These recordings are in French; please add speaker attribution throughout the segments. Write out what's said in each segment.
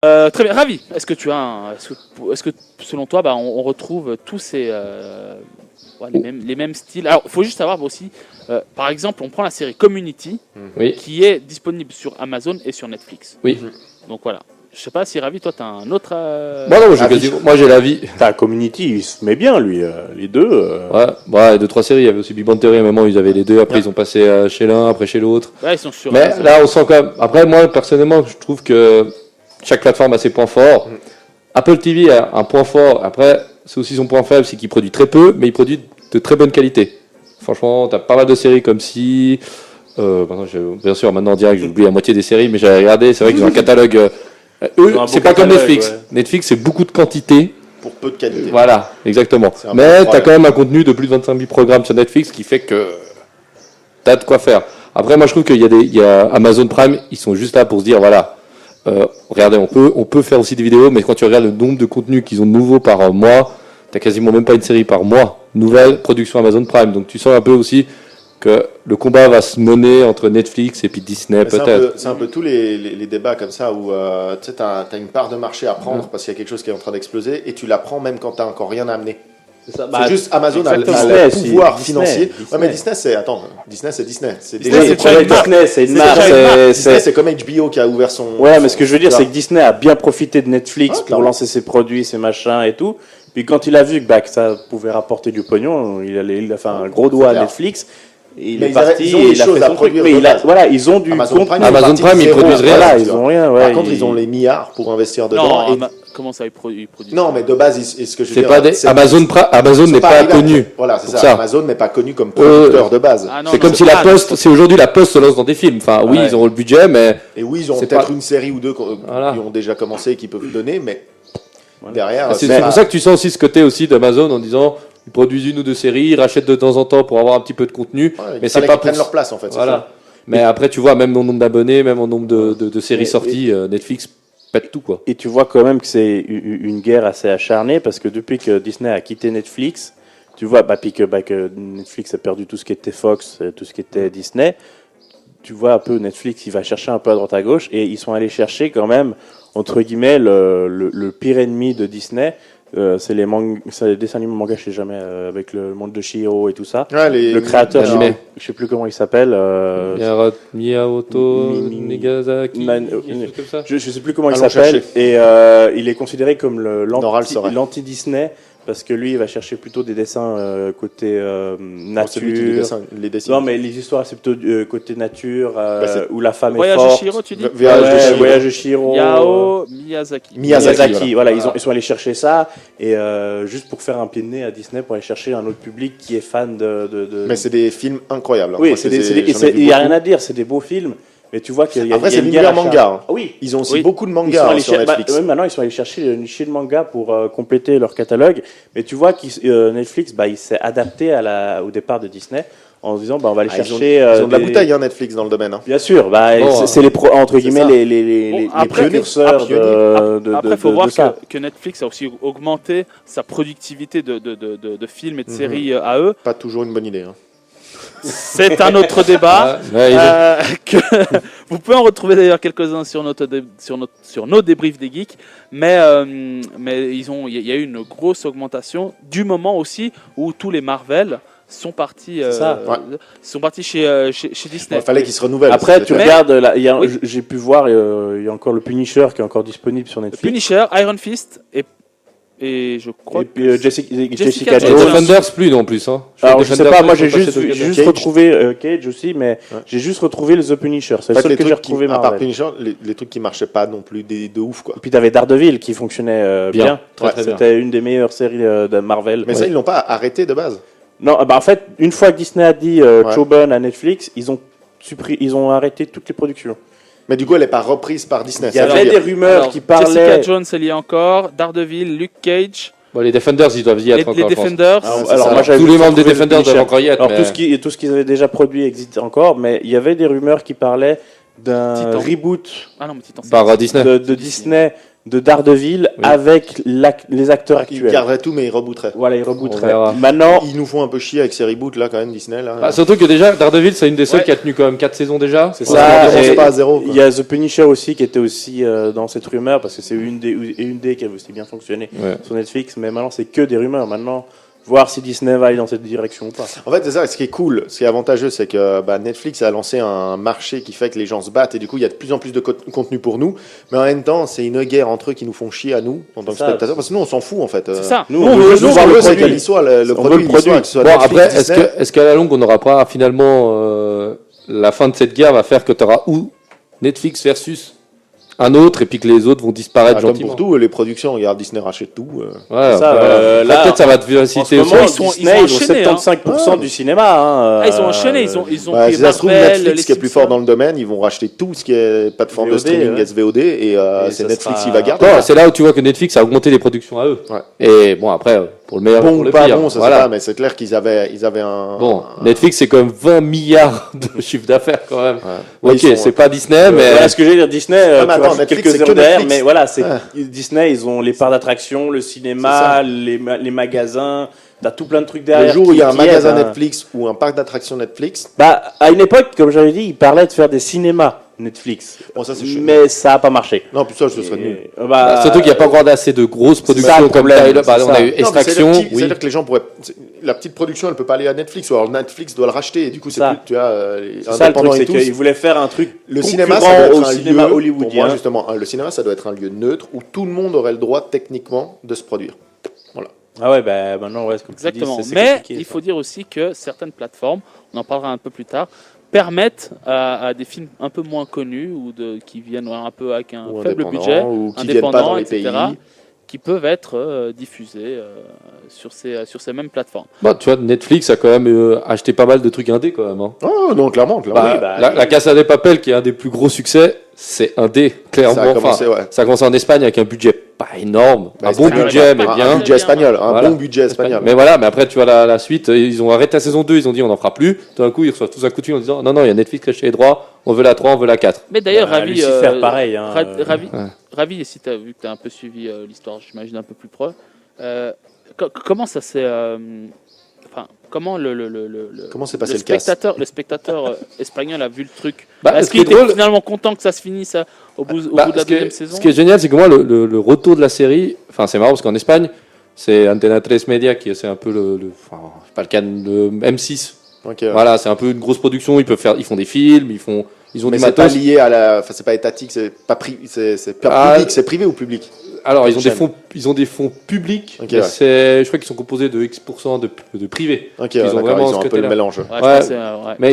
Speaker 1: Très bien, Ravi. Est-ce que tu as est-ce que selon toi, on retrouve tous ces les mêmes styles. Alors, il faut juste savoir aussi, par exemple, on prend la série Community, qui est disponible sur Amazon et sur Netflix.
Speaker 2: Oui.
Speaker 1: Donc voilà. Je sais pas si Ravi, toi, tu as un autre.
Speaker 2: Moi, j'ai l'avis.
Speaker 3: T'as Community, il se met bien, lui, les deux.
Speaker 2: Ouais, 2-3 séries. Il y avait aussi Big Bang Theory. À un moment, ils avaient les deux. Après, ils ont passé chez l'un, après chez l'autre.
Speaker 1: Ouais, ils sont sur
Speaker 2: Mais
Speaker 1: Amazon.
Speaker 2: là, on sent quand même. Après, moi, personnellement, je trouve que chaque plateforme a ses points forts. Apple TV a un point fort. Après, c'est aussi son point faible, c'est qu'il produit très peu, mais il produit de très bonne qualité. Franchement, t'as pas mal de séries comme si. Bien sûr, maintenant en direct, j'ai oublié la moitié des séries, mais j'avais regardé. C'est vrai qu'ils ont un catalogue. Eux, c'est pas comme Netflix. Ouais. Netflix, c'est beaucoup de quantité.
Speaker 4: Pour peu de qualité.
Speaker 2: Voilà, exactement. Mais t'as quand même un contenu de plus de 25 000 programmes sur Netflix qui fait que t'as de quoi faire. Après, moi, je trouve qu'il y a Amazon Prime, ils sont juste là pour se dire, voilà, regardez, on peut faire aussi des vidéos, mais quand tu regardes le nombre de contenus qu'ils ont de nouveaux par mois, t'as quasiment même pas une série par mois. Nouvelle production Amazon Prime. Donc tu sens un peu aussi que le combat va se mener entre Netflix et puis Disney, peut-être.
Speaker 4: C'est un peu tous les débats comme ça où tu as une part de marché à prendre parce qu'il y a quelque chose qui est en train d'exploser et tu la prends même quand tu n'as encore rien à amener. C'est juste Amazon a le pouvoir financier. Ouais, mais Disney, c'est Disney.
Speaker 3: Disney, c'est une marque.
Speaker 4: Disney, c'est comme HBO qui a ouvert son.
Speaker 3: Ouais, mais ce que je veux dire, c'est que Disney a bien profité de Netflix pour lancer ses produits, ses machins et tout. Puis quand il a vu que ça pouvait rapporter du pognon, il a fait un gros doigt à Netflix. Et il est parti et il a fait son truc. Mais ils ont du
Speaker 4: Amazon Prime,
Speaker 2: ils produisent rien.
Speaker 3: Voilà, ils ont rien.
Speaker 4: Par contre, ils ont les milliards pour investir dedans.
Speaker 1: Comment ça, ils produisent?
Speaker 4: Non, mais de base, ce que je veux dire,
Speaker 2: Amazon n'est pas connu.
Speaker 4: Voilà, c'est ça. Amazon n'est pas connu comme producteur de base.
Speaker 2: C'est comme si la Poste, c'est aujourd'hui la Poste se lance dans des films. Enfin, oui, ils auront le budget, mais.
Speaker 4: Et oui, ils ont peut-être une série ou deux qui ont déjà commencé et qui peuvent donner, mais derrière.
Speaker 2: C'est pour ça que tu sens aussi ce côté aussi d'Amazon en disant. Ils produisent une ou deux séries, ils rachètent de temps en temps pour avoir un petit peu de contenu, mais c'est pas pour
Speaker 4: prennent leur place en fait.
Speaker 2: Voilà. Mais après, tu vois, même au nombre d'abonnés, même au nombre de séries sorties, Netflix pète tout quoi.
Speaker 3: Et tu vois quand même que c'est une guerre assez acharnée parce que depuis que Disney a quitté Netflix, tu vois, puis que Netflix a perdu tout ce qui était Fox, tout ce qui était Disney. Tu vois un peu Netflix, il va chercher un peu à droite à gauche et ils sont allés chercher quand même entre guillemets le pire ennemi de Disney. C'est les dessins animés manga, je sais jamais, avec le monde de Chihiro et tout ça.
Speaker 4: Ouais,
Speaker 3: le créateur, je sais plus comment il s'appelle.
Speaker 2: Miyamoto, Nagasaki, comme ça.
Speaker 3: Je sais plus comment il s'appelle. Et il est considéré comme l'anti-Disney parce que lui, il va chercher plutôt des dessins côté nature.
Speaker 4: Les dessins.
Speaker 3: Non, mais les histoires, c'est plutôt côté nature, où la femme
Speaker 1: Voyage
Speaker 3: est forte.
Speaker 1: de Chihiro, tu dis?
Speaker 3: Voyage de Chihiro.
Speaker 1: Yao
Speaker 3: Miyazaki, voilà. Ils sont allés chercher ça, et juste pour faire un pied de nez à Disney, pour aller chercher un autre public qui est fan de...
Speaker 4: Mais c'est des films incroyables.
Speaker 3: Oui, il n'y a rien à dire, c'est des beaux films. Mais tu vois qu'il y a
Speaker 4: Après, c'est l'univers manga.
Speaker 3: Oui.
Speaker 4: Ils ont aussi beaucoup de mangas sur Netflix.
Speaker 3: Maintenant, ils sont allés chercher le manga pour compléter leur catalogue. Mais tu vois que Netflix, il s'est adapté au départ de Disney en se disant, on va aller chercher.
Speaker 4: Ils ont de la bouteille, Netflix, dans le domaine.
Speaker 3: Bien sûr. C'est les entre guillemets les précurseurs de
Speaker 1: Après, il faut voir
Speaker 3: ça.
Speaker 1: que Netflix a aussi augmenté sa productivité de films et de séries à eux.
Speaker 4: Pas toujours une bonne idée.
Speaker 1: C'est un autre débat. Vous pouvez en retrouver d'ailleurs quelques-uns sur nos débriefs des geeks, mais il y a eu une grosse augmentation du moment aussi où tous les Marvel sont partis chez Disney.
Speaker 4: Il fallait qu'ils se renouvellent.
Speaker 3: Après, tu regardes, j'ai pu voir, il y a encore le Punisher qui est encore disponible sur Netflix.
Speaker 1: Punisher, Iron Fist et je crois
Speaker 3: que Jessica Jones.
Speaker 2: Defenders plus non plus.
Speaker 3: Alors je sais pas, moi j'ai juste retrouvé Cage aussi, mais j'ai juste retrouvé The Punisher. C'est le seul que j'ai retrouvé.
Speaker 4: À part Punisher, les trucs qui marchaient pas non plus de ouf quoi.
Speaker 3: Et puis t'avais Daredevil qui fonctionnait bien. C'était une des meilleures séries de Marvel.
Speaker 4: Mais ça ils l'ont pas arrêté de base.
Speaker 3: Non, en fait, une fois que Disney a dit Choban à Netflix, ils ont arrêté toutes les productions.
Speaker 4: Mais du coup, elle n'est pas reprise par Disney.
Speaker 3: Il y avait des rumeurs qui parlaient.
Speaker 1: Jessica Jones, elle y est encore. Daredevil, Luke Cage.
Speaker 2: Bon, les Defenders, ils doivent y être encore.
Speaker 1: Les Defenders.
Speaker 2: Alors, moi, tous les membres des Defenders doivent encore y être.
Speaker 3: Alors, tout ce qu'ils avaient déjà produit existe encore, mais il y avait des rumeurs qui parlaient d'un reboot
Speaker 2: par Disney.
Speaker 3: de Disney de Daredevil avec les acteurs actuels.
Speaker 4: Ils garderaient tout, mais ils rebooteraient.
Speaker 3: Voilà, ils rebooteraient.
Speaker 4: Maintenant, ils nous font un peu chier avec ces reboots là, quand même, Disney. Là.
Speaker 2: Bah, surtout que déjà, Daredevil, c'est une des seules qui a tenu quand même 4 saisons déjà.
Speaker 3: C'est ça.
Speaker 4: C'est pas à zéro.
Speaker 3: Il y a The Punisher aussi qui était aussi dans cette rumeur parce que c'est une des qui a aussi bien fonctionné sur Netflix. Mais maintenant, c'est que des rumeurs. Maintenant, voir si Disney va aller dans cette direction ou pas.
Speaker 4: En fait, c'est ça. Ce qui est cool, ce qui est avantageux, c'est que Netflix a lancé un marché qui fait que les gens se battent et du coup, il y a de plus en plus de contenu pour nous. Mais en même temps, c'est une guerre entre eux qui nous font chier à nous en tant que spectateurs. Parce que nous, on s'en fout en fait.
Speaker 1: C'est ça.
Speaker 4: Nous, on veut juste voir le produit. Le produit.
Speaker 2: Bon, après, est-ce qu'à la longue, on n'aura pas finalement la fin de cette guerre va faire que tu auras ou Netflix versus un autre et puis que les autres vont disparaître gentiment.
Speaker 4: Comme pour tout, les productions, regarde, Disney rachète tout.
Speaker 2: Ouais, ça, là, peut-être ça va te faciliter.
Speaker 3: En ce moment, ils ont 75% du cinéma.
Speaker 1: Ils ont enchaîné, ils ont pris
Speaker 4: ça se trouve, Netflix qui est plus fort dans le domaine, ils vont racheter tout ce qui est plateforme de streaming SVOD et c'est Netflix qui va garder.
Speaker 2: C'est là où tu vois que Netflix a augmenté les productions à eux. Et bon, après, pour le meilleur, pour le
Speaker 4: pas
Speaker 2: pire.
Speaker 4: Bon, ça voilà. Mais c'est clair qu'ils avaient un.
Speaker 2: Bon, Netflix, c'est quand même 20 milliards de chiffre d'affaires quand même. Ok, c'est pas Disney, mais.
Speaker 3: Voilà ce que j'ai dire, Disney, quelques zéros derrière, mais voilà, c'est Disney, ils ont les parts d'attraction, le cinéma, les magasins. T'as tout plein de trucs derrière.
Speaker 4: Le jour où il y a un magasin Netflix ou un parc d'attractions Netflix.
Speaker 3: À une époque, comme j'avais dit, ils parlaient de faire des cinémas Netflix.
Speaker 4: Bon, ça,
Speaker 3: mais ça n'a pas marché.
Speaker 4: Non, plus ça, ce serait nul.
Speaker 2: Surtout qu'il n'y a pas encore assez de grosses productions comme Tyler. On a eu Extraction.
Speaker 4: C'est-à-dire que les gens pourraient. La petite production, elle peut pas aller à Netflix, ou alors Netflix doit le racheter, et du coup, c'est plus. Tu as
Speaker 3: indépendant et tout. Ils voulaient faire un truc.
Speaker 4: Le cinéma, ça doit être un lieu
Speaker 3: hollywoodien.
Speaker 4: Pour moi, justement, le cinéma, ça doit être un lieu neutre où tout le monde aurait le droit, techniquement, de se produire. Voilà.
Speaker 3: Ah ouais, maintenant, ouais, comme
Speaker 1: exactement.
Speaker 3: Tu dis,
Speaker 1: mais il faut dire aussi que certaines plateformes, on en parlera un peu plus tard, permettent à des films un peu moins connus ou qui viennent un peu avec un faible budget,
Speaker 4: ou qui viennent pas dans les
Speaker 1: etc.,
Speaker 4: pays,
Speaker 1: qui peuvent être diffusés sur ces mêmes plateformes.
Speaker 2: Bah, tu vois, Netflix a quand même acheté pas mal de trucs indés quand même. Hein.
Speaker 4: Oh non, clairement.
Speaker 2: La Casa de Papel, qui est un des plus gros succès, c'est indé, clairement. Ça a commencé en Espagne avec un budget pas énorme, un bon budget, mais bien.
Speaker 4: Un budget espagnol, bon budget espagnol.
Speaker 2: Mais voilà, mais après, tu vois la suite, ils ont arrêté la saison 2, ils ont dit on n'en fera plus. Tout d'un coup, ils reçoivent tous un coup de fil en disant non, il y a Netflix qui a acheté les droits, on veut la 3, on veut la 4.
Speaker 1: Mais d'ailleurs, Ravi,
Speaker 3: pareil.
Speaker 1: Ravi, et si tu as vu que tu as un peu suivi l'histoire, j'imagine un peu plus proche, comment ça s'est. Comment
Speaker 4: comment s'est passé
Speaker 1: le spectateur espagnol a vu le truc. Est-ce qu'il était finalement content que ça se finisse au bout de la deuxième saison?
Speaker 2: Ce qui est génial, c'est que moi, le retour de la série, c'est marrant parce qu'en Espagne, c'est Antena 3 Media qui c'est un peu pas le M6.
Speaker 4: Okay,
Speaker 2: voilà, c'est un peu une grosse production. Ils font des films, ils ont
Speaker 4: mais
Speaker 2: du
Speaker 4: matos.
Speaker 2: matos.
Speaker 4: C'est pas lié à c'est pas étatique, c'est pas public, c'est privé ou public?
Speaker 2: Alors, ils ont des fonds publics, mais je crois qu'ils sont composés de X% de privé.
Speaker 4: Ils ont vraiment un peu le mélange.
Speaker 2: Mais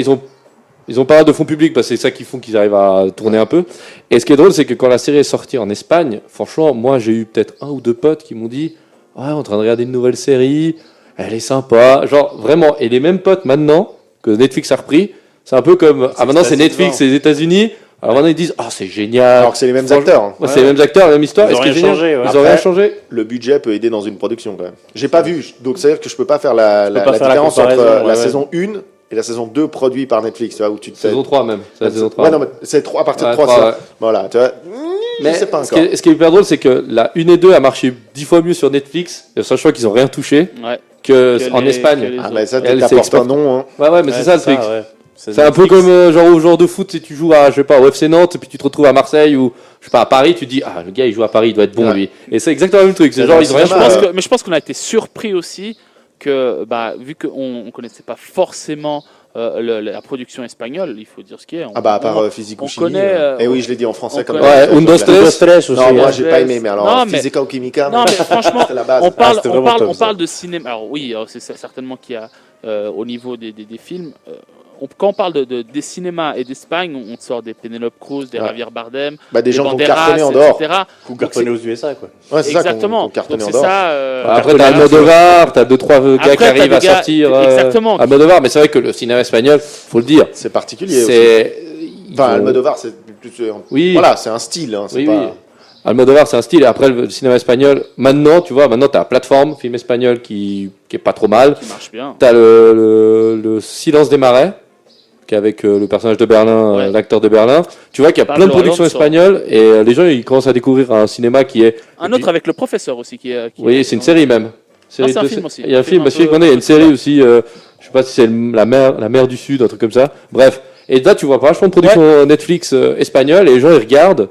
Speaker 2: ils ont pas mal de fonds publics, parce que c'est ça qui font qu'ils arrivent à tourner un peu. Et ce qui est drôle, c'est que quand la série est sortie en Espagne, franchement, moi, j'ai eu peut-être 1 ou 2 potes qui m'ont dit « Ouais, on est en train de regarder une nouvelle série, elle est sympa. » Genre, vraiment. Et les mêmes potes, maintenant, que Netflix a repris, c'est un peu comme « Ah, maintenant, c'est Netflix, c'est les États-Unis. » Alors maintenant ils disent c'est génial.
Speaker 4: Alors que c'est les mêmes acteurs.
Speaker 2: C'est les mêmes acteurs, la même histoire.
Speaker 3: Ils ont rien changé.
Speaker 2: Ils ont rien changé.
Speaker 4: Le budget peut aider dans une production quand même. J'ai pas vu, donc c'est à dire que je peux pas faire la différence entre la saison 1 et la saison 2 produite par Netflix. Tu vois, où
Speaker 2: saison 3 même. C'est la saison 3.
Speaker 4: Ouais, non, mais c'est 3 à partir de 3 ça. Voilà, tu vois.
Speaker 2: Mais
Speaker 4: je sais pas encore.
Speaker 2: Ce qui est hyper drôle, c'est que la 1 et 2 a marché 10 fois mieux sur Netflix, sachant qu'ils ont rien touché qu'en Espagne.
Speaker 4: Ah mais ça t'apportes un nom.
Speaker 2: Ouais, mais c'est ça le truc. C'est un peu comme au joueur de foot, si tu joues à, au FC Nantes, et puis tu te retrouves à Marseille ou, à Paris, tu te dis, le gars, il joue à Paris, il doit être bon, lui. Et c'est exactement le même truc. C'est genre, ils ont rien.
Speaker 1: Mais je pense qu'on a été surpris aussi que, vu qu'on connaissait pas forcément la production espagnole, il faut dire ce qui est.
Speaker 4: À part Physique ou Chimie. Et oui, je l'ai dit en français comme
Speaker 2: ça. Undo Stress aussi.
Speaker 4: Non, moi, j'ai pas aimé, mais alors, Physica ou Chimica.
Speaker 1: Non, mais franchement, on parle de cinéma. Alors oui, c'est certainement qu'il y a, au niveau des films, quand on parle des cinémas et d'Espagne, on sort des Penélope Cruz, des Javier Bardem,
Speaker 4: des gens qui ont cartonné en dehors.
Speaker 3: Qui ont cartonné aux USA, quoi.
Speaker 4: Ouais, c'est
Speaker 1: exactement.
Speaker 4: ça, qui ont cartonné en
Speaker 1: dehors.
Speaker 2: Après, t'as Almodovar, t'as 2-3 gars qui arrivent à sortir.
Speaker 1: Exactement.
Speaker 2: Almodovar, mais c'est vrai que le cinéma espagnol, faut le dire.
Speaker 4: C'est particulier. Almodovar, c'est plus. Voilà, c'est un style.
Speaker 2: Oui. Almodovar, c'est un style. Et après, le cinéma espagnol, maintenant, tu vois, t'as la plateforme, film espagnol qui est pas trop mal.
Speaker 1: Qui marche bien.
Speaker 2: T'as le Silence des marais. qui est avec le personnage de Berlin, l'acteur de Berlin. Tu vois qu'il y a plein de productions
Speaker 1: Alonso.
Speaker 2: espagnoles et les gens ils commencent à découvrir un cinéma qui est...
Speaker 1: Un autre avec le professeur aussi
Speaker 2: Oui, c'est une série même.
Speaker 1: c'est un film aussi.
Speaker 2: Il y a un film, parce qu'il y a une série aussi, je sais pas si c'est la mer du Sud, un truc comme ça. Bref. Et là, tu vois vachement de productions Netflix espagnoles et les gens ils regardent.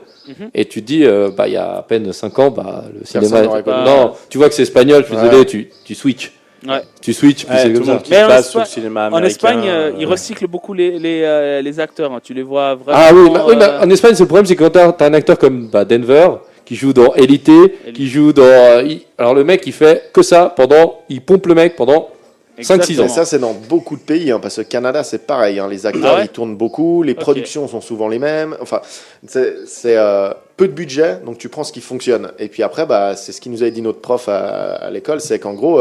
Speaker 2: Et tu te dis, il y a à peine 5 ans, le cinéma. Non, tu vois que c'est espagnol, je suis désolé, tu switches.
Speaker 1: Ouais.
Speaker 2: Tu switches, puis c'est comme ça.
Speaker 3: Mais sur le cinéma américain.
Speaker 1: En Espagne, ils recyclent beaucoup les acteurs. Hein. Tu les vois vraiment.
Speaker 2: Ah oui, en Espagne, c'est le problème, c'est que quand t'as un acteur comme Denver, qui joue dans Elite, qui joue dans. Alors le mec, il fait que ça il pompe le mec pendant 5-6 ans.
Speaker 4: Et ça, c'est dans beaucoup de pays, parce que Canada, c'est pareil. Les acteurs, ils tournent beaucoup, les productions sont souvent les mêmes. Enfin, c'est peu de budget, donc tu prends ce qui fonctionne. Et puis après, c'est ce qui nous avait dit notre prof à l'école, c'est qu'en gros,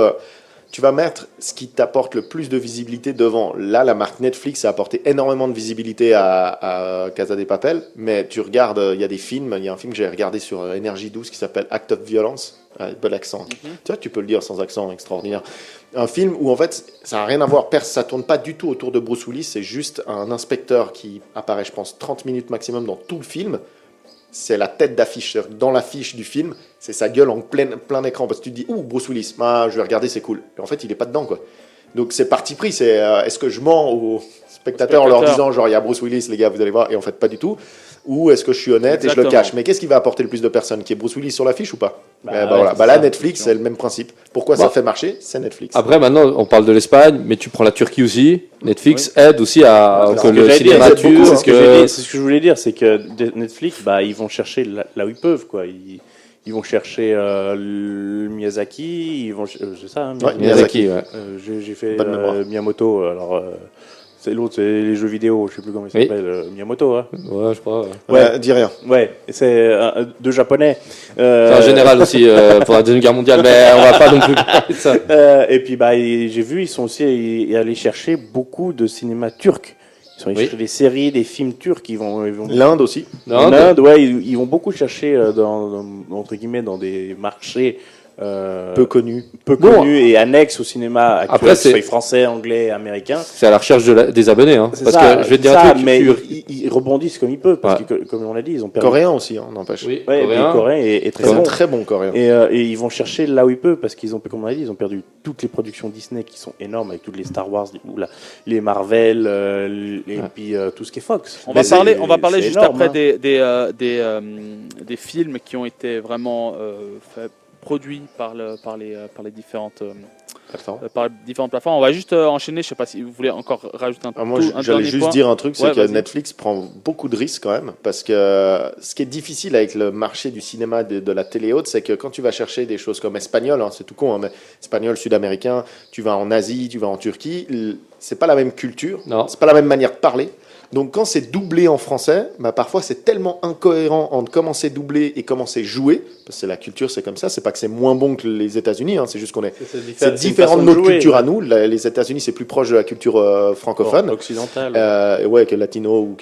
Speaker 4: tu vas mettre ce qui t'apporte le plus de visibilité devant. Là, la marque Netflix a apporté énormément de visibilité à Casa de Papel, mais tu regardes, il y a des films, il y a un film que j'ai regardé sur Énergie 12 qui s'appelle Act of Violence, avec bel accent. Tu vois, tu peux le dire sans accent, extraordinaire. Un film où en fait, ça n'a rien à voir, ça tourne pas du tout autour de Bruce Willis, c'est juste un inspecteur qui apparaît, je pense, 30 minutes maximum dans tout le film. C'est la tête d'affiche. Dans l'affiche du film, c'est sa gueule en plein écran. Parce que tu te dis, Bruce Willis, je vais regarder, c'est cool. Et en fait, il n'est pas dedans, quoi. Donc c'est parti pris. C'est est-ce que je mens aux spectateurs en leur disant, genre, il y a Bruce Willis, les gars, vous allez voir, et en fait, pas du tout. Ou est-ce que je suis honnête et je le cache? Mais qu'est-ce qui va apporter le plus de personnes? Qui est Bruce Willis sur l'affiche ou pas? Là, Netflix, c'est le même principe. Pourquoi ça fait marcher? C'est Netflix.
Speaker 2: Après, maintenant, on parle de l'Espagne, mais tu prends la Turquie aussi. Netflix aide aussi à que le cinéma tue.
Speaker 3: C'est ce que je voulais dire, c'est que Netflix, ils vont chercher là où ils peuvent, quoi. Ils vont chercher Miyazaki, c'est ça, hein,
Speaker 2: Miyazaki, ouais.
Speaker 3: J'ai fait Miyamoto, alors... c'est l'autre, c'est les jeux vidéo, je sais plus comment il s'appelle, Miyamoto, hein.
Speaker 2: Ouais, je crois.
Speaker 4: Ouais, dis rien.
Speaker 3: Ouais, c'est deux japonais.
Speaker 2: C'est un général aussi pour la Deuxième Guerre mondiale, mais on va pas non plus parler de ça.
Speaker 3: Et puis j'ai vu, ils sont aussi allés chercher beaucoup de cinéma turc. Ils sont allés chercher des séries, des films turcs. Ils vont...
Speaker 4: L'Inde aussi.
Speaker 3: L'Inde, ouais, ils vont beaucoup chercher entre guillemets dans des marchés.
Speaker 4: Peu connu
Speaker 3: et annexe au cinéma actuel,
Speaker 2: après,
Speaker 3: soit français, anglais, américain.
Speaker 2: C'est à la recherche des abonnés, parce
Speaker 3: ça,
Speaker 2: que je vais te dire un truc,
Speaker 3: mais ils rebondissent comme ils peuvent, parce que comme on l'a dit, ils ont perdu.
Speaker 4: Coréen aussi, n'empêche.
Speaker 3: Oui, coréen est très bon.
Speaker 4: Très bon coréen.
Speaker 3: Et ils vont chercher là où ils peuvent, parce qu'ils ont, comme on l'a dit, ils ont perdu toutes les productions Disney qui sont énormes, avec toutes les Star Wars, les Marvel, et puis tout ce qui est Fox.
Speaker 1: On va parler juste
Speaker 3: énorme,
Speaker 1: après des films qui ont été vraiment produits par les différentes plateformes. On va juste enchaîner. Je sais pas si vous voulez encore rajouter un
Speaker 4: moi, j'allais juste dire un truc, c'est que Netflix prend beaucoup de risques quand même, parce que ce qui est difficile avec le marché du cinéma, de la télé haute, c'est que quand tu vas chercher des choses comme espagnol, c'est tout con, mais espagnol, sud-américain, tu vas en Asie, tu vas en Turquie, c'est pas la même culture, c'est pas la même manière de parler. Donc quand c'est doublé en français, parfois c'est tellement incohérent entre comment c'est doublé et comment c'est joué, parce que la culture c'est comme ça, c'est pas que c'est moins bon que les États-Unis, c'est juste qu'on c'est différent de notre culture à nous. Les États-Unis c'est plus proche de la culture francophone,
Speaker 3: occidentale,
Speaker 4: que latino ou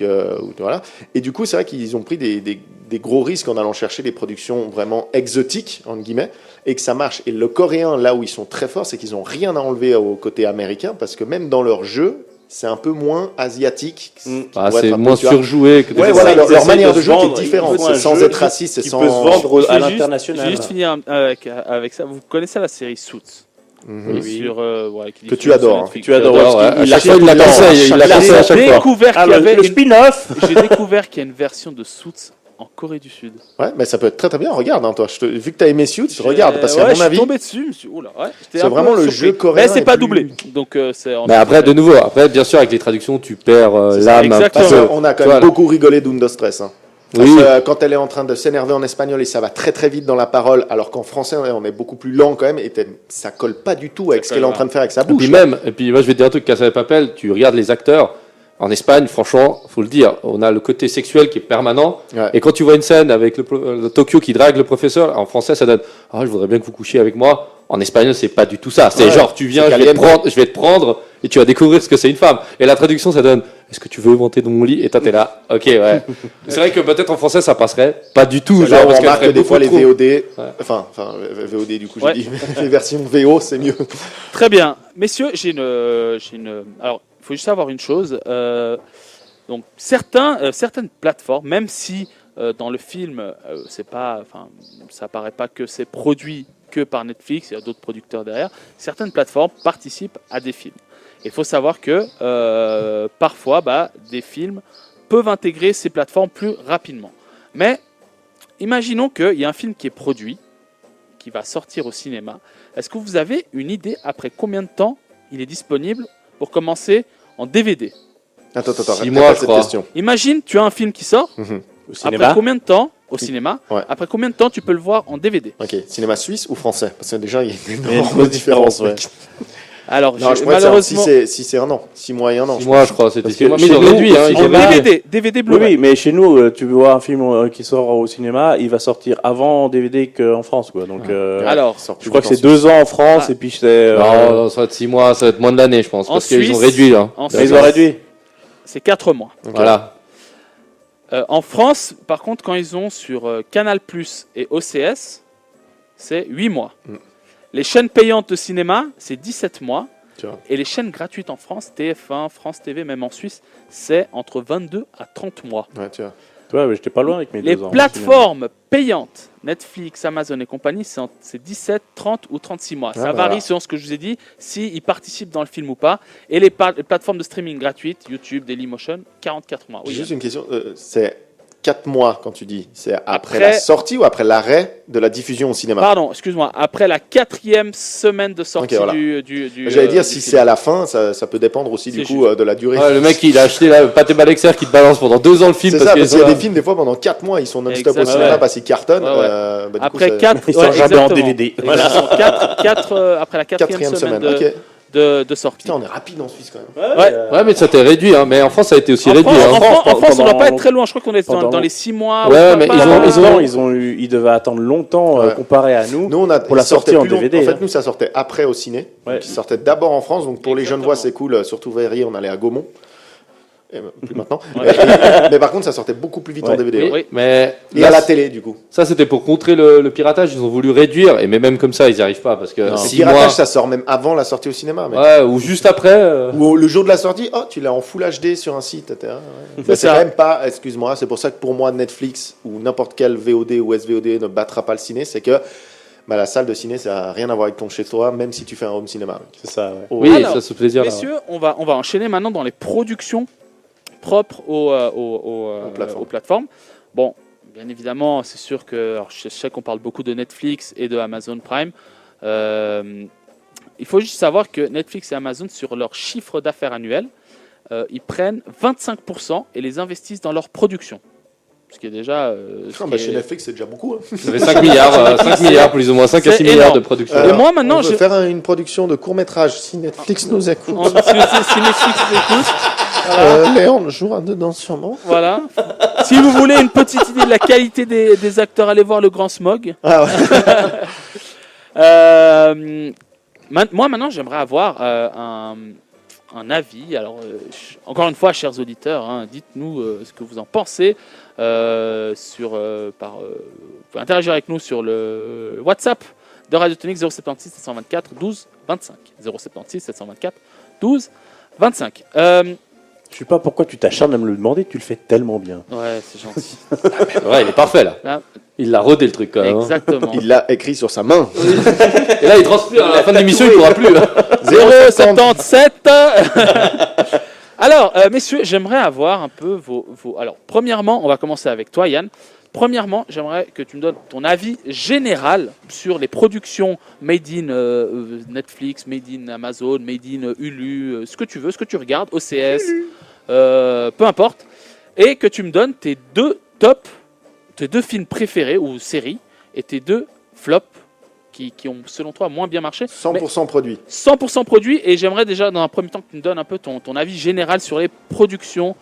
Speaker 4: voilà. Et du coup c'est vrai qu'ils ont pris des gros risques en allant chercher des productions vraiment exotiques entre guillemets, et que ça marche. Et le coréen, là où ils sont très forts, c'est qu'ils ont rien à enlever au côté américain, parce que même dans leur jeu, c'est un peu moins asiatique.
Speaker 2: C'est moins surjoué.
Speaker 4: Leur manière de jouer est différente. C'est sans être raciste, c'est sans...
Speaker 3: peut se vendre à l'international.
Speaker 1: Je vais juste finir avec ça. Vous connaissez la série Suits?
Speaker 4: Que tu adores.
Speaker 3: Tu adores.
Speaker 2: À chaque fois, il la conseille à chaque fois.
Speaker 3: Le spin-off.
Speaker 1: J'ai découvert qu'il y a une version de Suits en Corée du Sud.
Speaker 4: Ouais, mais ça peut être très très bien. Regarde, toi. Vu que tu as aimé Suits, regarde, parce qu'à mon avis,
Speaker 1: je suis tombé dessus.
Speaker 4: C'est vraiment le jeu coréen.
Speaker 1: Mais c'est pas doublé. Donc
Speaker 2: mais après, de nouveau, bien sûr, avec les traductions, tu perds l'âme un peu.
Speaker 4: On a quand même beaucoup rigolé d'Undo Stress. Quand elle est en train de s'énerver en espagnol et ça va très très vite dans la parole, alors qu'en français on est beaucoup plus lent quand même, et ça colle pas du tout avec ce qu'elle est en train de faire avec sa bouche.
Speaker 2: Et puis moi je vais te dire un truc, Casa de Papel, tu regardes les acteurs. En Espagne, franchement, faut le dire, on a le côté sexuel qui est permanent. Ouais. Et quand tu vois une scène avec le Tokyo qui drague le professeur, en français, ça donne « je voudrais bien que vous couchiez avec moi ». En espagnol, c'est pas du tout ça. C'est genre, tu viens, je vais te prendre et tu vas découvrir ce que c'est une femme. Et la traduction, ça donne « Est-ce que tu veux monter dans mon lit ?» Et toi, t'es là. Ok, ouais. C'est vrai que peut-être en français, ça passerait pas du tout.
Speaker 4: Genre, on remarque que des fois, les VOD, VOD, du coup, j'ai dit, les versions VO, c'est mieux.
Speaker 1: Très bien. Messieurs, j'ai une... Alors, faut juste savoir une chose. Donc certaines plateformes, même si dans le film, ça paraît pas que c'est produit que par Netflix, il y a d'autres producteurs derrière, certaines plateformes participent à des films. Il faut savoir que parfois, des films peuvent intégrer ces plateformes plus rapidement. Mais imaginons qu'il y a un film qui est produit, qui va sortir au cinéma. Est-ce que vous avez une idée après combien de temps il est disponible pour commencer en DVD?
Speaker 4: Attends,
Speaker 2: 6 mois, je crois.
Speaker 4: Question.
Speaker 1: Imagine, tu as un film qui sort.
Speaker 3: Au cinéma.
Speaker 1: Après combien de temps au cinéma?
Speaker 4: Ouais.
Speaker 1: Après combien de temps tu peux le voir en DVD?
Speaker 4: Ok, cinéma suisse ou français? Parce que déjà, il y a une énorme différence.
Speaker 3: Ouais.
Speaker 1: Alors,
Speaker 4: Non, je
Speaker 1: malheureusement,
Speaker 4: si c'est un an, 6 mois et un an.
Speaker 2: 6 mois, je crois, c'était
Speaker 3: Parce
Speaker 2: 6
Speaker 3: que
Speaker 2: mois.
Speaker 3: chez
Speaker 2: Mais ils ont
Speaker 3: nous,
Speaker 2: réduit, hein.
Speaker 1: en DVD Blu-ray.
Speaker 3: Oui, mais chez nous, tu veux voir un film qui sort au cinéma, il va sortir avant en DVD qu'en France, quoi. Donc,
Speaker 1: Alors,
Speaker 3: je crois que c'est 2 ans en France et puis c'est.
Speaker 2: Non, ça va être 6 mois, ça va être moins de l'année, je pense.
Speaker 1: En
Speaker 2: Parce qu'ils ont
Speaker 1: Suisse,
Speaker 2: réduit, là.
Speaker 3: Ils ont réduit.
Speaker 1: c'est 4 mois.
Speaker 4: Ok.
Speaker 2: Voilà.
Speaker 1: En France, par contre, quand ils ont sur Canal+ et OCS, c'est 8 mois. Les chaînes payantes de cinéma, c'est 17 mois.
Speaker 4: Tu vois.
Speaker 1: Et les chaînes gratuites en France, TF1, France TV, même en Suisse, c'est entre 22 à 30 mois.
Speaker 4: Ouais, tu vois.
Speaker 3: Ouais, mais j'étais pas loin avec mes
Speaker 1: Les
Speaker 3: 2 ans.
Speaker 1: plateformes payantes, Netflix, Amazon et compagnie, c'est 17, 30 ou 36 mois. Ça varie selon ce que je vous ai dit, s'ils participent dans le film ou pas. Et les plateformes de streaming gratuites, YouTube, Dailymotion, 44 mois. Oui,
Speaker 4: Juste une question, c'est 4 mois quand tu dis, c'est après la sortie ou après l'arrêt de la diffusion au cinéma?
Speaker 1: Pardon, excuse-moi, après la 4e semaine de sortie
Speaker 4: Ok, voilà.
Speaker 1: du
Speaker 4: J'allais dire,
Speaker 1: du
Speaker 4: si
Speaker 1: film.
Speaker 4: c'est à la fin, ça peut dépendre aussi du
Speaker 1: C'est
Speaker 4: coup de la durée.
Speaker 2: Ouais, le mec, il a acheté là, Pâté Balexer qui te balance pendant 2 ans le film.
Speaker 4: C'est ça, parce qu'il y a des films, des fois, pendant 4 mois, ils sont non-stop au
Speaker 1: Exactement.
Speaker 4: cinéma
Speaker 1: Ouais.
Speaker 4: parce qu'ils cartonnent.
Speaker 1: Ouais.
Speaker 4: Du coup,
Speaker 1: Après
Speaker 4: ça-
Speaker 1: 4,
Speaker 3: Ils sont jamais en DVD.
Speaker 1: Voilà. Après la 4e semaine
Speaker 4: Ok.
Speaker 1: de sortie.
Speaker 4: Putain, on est rapide en Suisse quand même.
Speaker 2: Ouais, mais ça t'est réduit, hein. Mais en France, ça a été aussi
Speaker 1: En
Speaker 2: réduit.
Speaker 1: France,
Speaker 2: hein.
Speaker 1: en France, on ne doit pas
Speaker 3: pendant-
Speaker 1: être très loin. Je crois qu'on est
Speaker 3: pendant-
Speaker 1: dans les 6 mois.
Speaker 2: Ouais,
Speaker 1: ou
Speaker 2: mais
Speaker 1: pas-
Speaker 3: Ils devaient attendre longtemps
Speaker 4: Ouais.
Speaker 3: comparé à nous.
Speaker 4: Nous, on a
Speaker 3: Pour la
Speaker 4: ils sortaient
Speaker 3: sortie en
Speaker 4: plus long-
Speaker 3: DVD,
Speaker 4: En fait,
Speaker 3: hein.
Speaker 4: nous, ça sortait après au ciné.
Speaker 3: Ouais.
Speaker 4: Donc, ils sortaient d'abord en France. Donc, pour les jeunes
Speaker 1: Exactement.
Speaker 4: voix, c'est cool. Surtout Verrier, on allait à Gaumont. Et plus maintenant.
Speaker 1: Ouais.
Speaker 4: Mais par contre, ça sortait beaucoup plus vite en
Speaker 3: Ouais.
Speaker 4: DVD.
Speaker 1: Oui.
Speaker 4: ouais.
Speaker 2: Mais
Speaker 4: Et
Speaker 2: là,
Speaker 4: à la télé, du coup.
Speaker 2: ça, c'était pour contrer le piratage. Ils ont voulu réduire. Mais même comme ça, ils n'y arrivent pas. Parce que
Speaker 4: Le
Speaker 2: 6
Speaker 4: piratage,
Speaker 2: mois.
Speaker 4: ça sort même avant la sortie au cinéma. Mec.
Speaker 2: Ouais, ou juste après.
Speaker 4: Ou le jour de la sortie, oh, tu l'as en Full HD sur un site, etc. Ouais. Mais c'est
Speaker 1: ça.
Speaker 4: quand même pas, excuse-moi, c'est pour ça que pour moi, Netflix ou n'importe quel VOD ou SVOD ne battra pas le ciné, c'est que la salle de ciné, ça n'a rien à voir avec ton chez-toi, même si tu fais un home cinéma. Mec.
Speaker 3: C'est ça, ouais.
Speaker 2: Oui,
Speaker 1: Alors,
Speaker 2: ça se plaisir.
Speaker 1: Messieurs, on va enchaîner maintenant dans les productions propres aux plateformes. Bon, bien évidemment, c'est sûr que alors, je sais qu'on parle beaucoup de Netflix et de Amazon Prime. Il faut juste savoir que Netflix et Amazon, sur leur chiffre d'affaires annuel, ils prennent 25% et les investissent dans leur production. Ce qui est déjà...
Speaker 4: Chez Netflix, c'est déjà beaucoup. Hein.
Speaker 2: Ça fait 5 milliards, 5 milliards, plus ou moins, 5 à
Speaker 1: C'est
Speaker 2: 6 milliards
Speaker 1: énorme.
Speaker 2: de production.
Speaker 1: Et moi, maintenant,
Speaker 4: on veut
Speaker 1: je-
Speaker 4: faire une production de court-métrage, si Netflix nous écoute.
Speaker 1: si Netflix écoute,
Speaker 4: Léon jouera dedans sûrement.
Speaker 1: voilà. Si vous voulez une petite idée de la qualité des acteurs, allez voir Le Grand Smog.
Speaker 4: Ah ouais.
Speaker 1: Moi, maintenant, j'aimerais avoir un avis. Alors, encore une fois, chers auditeurs, hein, dites-nous ce que vous en pensez. Vous pouvez interagir avec nous sur le WhatsApp de Radio Tonique 076 724 12 25. 076 724 12 25.
Speaker 3: Je sais pas pourquoi tu t'acharnes à me le demander, tu le fais tellement bien.
Speaker 1: Ouais, c'est gentil.
Speaker 2: Ouais, il est parfait là.
Speaker 1: Là,
Speaker 2: Il l'a rodé le truc quand même. hein.
Speaker 1: exactement.
Speaker 4: Il l'a écrit sur sa main.
Speaker 2: Et là, il transpire. À la fin de l'émission, il pourra plus.
Speaker 1: 077. Alors, messieurs, j'aimerais avoir un peu vos... Alors, premièrement, on va commencer avec toi, Yann. Premièrement, j'aimerais que tu me donnes ton avis général sur les productions made in Netflix, made in Amazon, made in Hulu, ce que tu veux, ce que tu regardes, OCS, peu importe, et que tu me donnes tes deux films préférés ou séries et tes deux flops qui ont, selon toi, moins bien marché.
Speaker 4: 100% produit.
Speaker 1: 100% produit, et j'aimerais déjà, dans un premier temps, que tu me donnes un peu ton avis général sur les productions